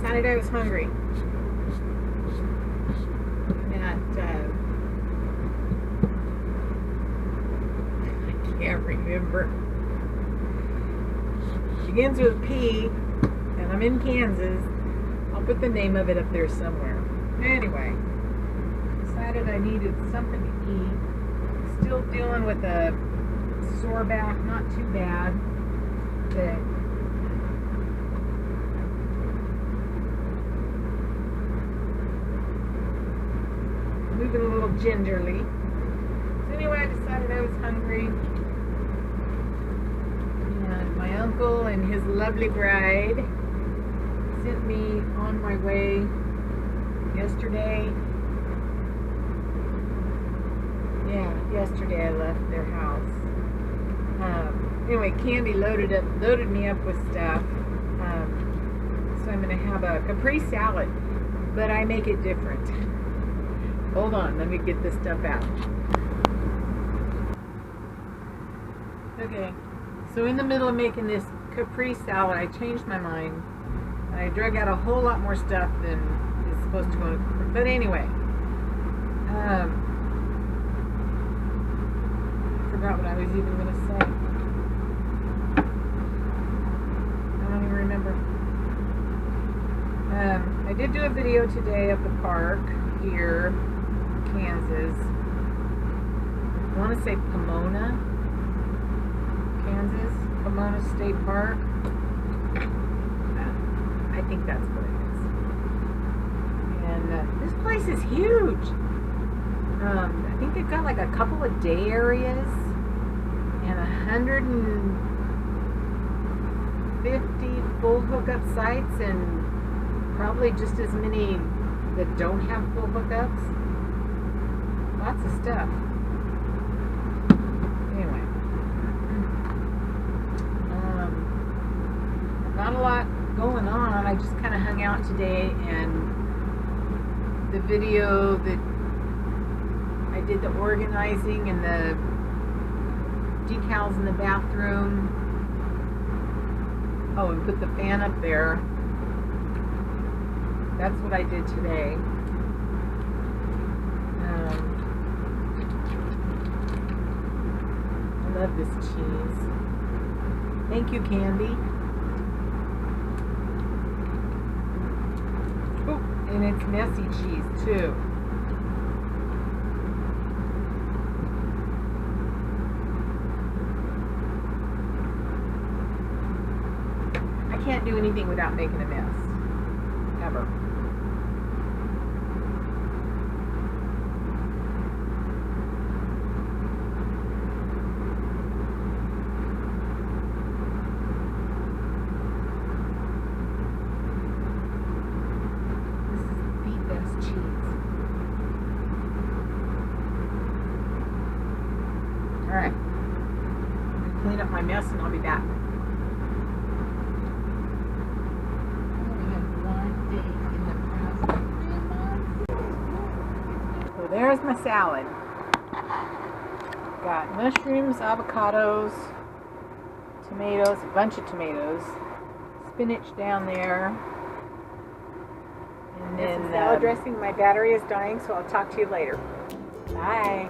decided I was hungry. I can't remember. Begins with P, and I'm in Kansas. I'll put the name of it up there somewhere. Anyway, decided I needed something to eat. Still dealing with a sore back, not too bad, but moving a little gingerly. So anyway, I decided I was hungry. And my uncle and his lovely bride sent me on my way yesterday. Yeah, yesterday I left their house. Anyway, Candy loaded me up with stuff. So I'm going to have a Capri salad, but I make it different. Hold on, let me get this stuff out. Okay, so in the middle of making this Capri salad, I changed my mind. I drug out a whole lot more stuff than is supposed to go in. But anyway, I forgot what I was even going to say. I don't even remember. I did do a video today of the park here, Kansas. I want to say Pomona, Kansas, Pomona State Park. I think that's what it is. And this place is huge. I think they've got like a couple of day areas and 150 full hookup sites and probably just as many that don't have full hookups. Lots of stuff. Anyway. Not a lot going on. I just kind of hung out today, and the video that I did, the organizing and the decals in the bathroom. Oh, and put the fan up there. That's what I did today. I love this cheese. Thank you, Candy. Oh, and it's messy cheese too. I can't do anything without making a mess. Ever. Alright, I'm going to clean up my mess and I'll be back. So there's my salad. Got mushrooms, avocados, tomatoes, a bunch of tomatoes, spinach down there, and then salad dressing. My battery is dying, so I'll talk to you later. Bye.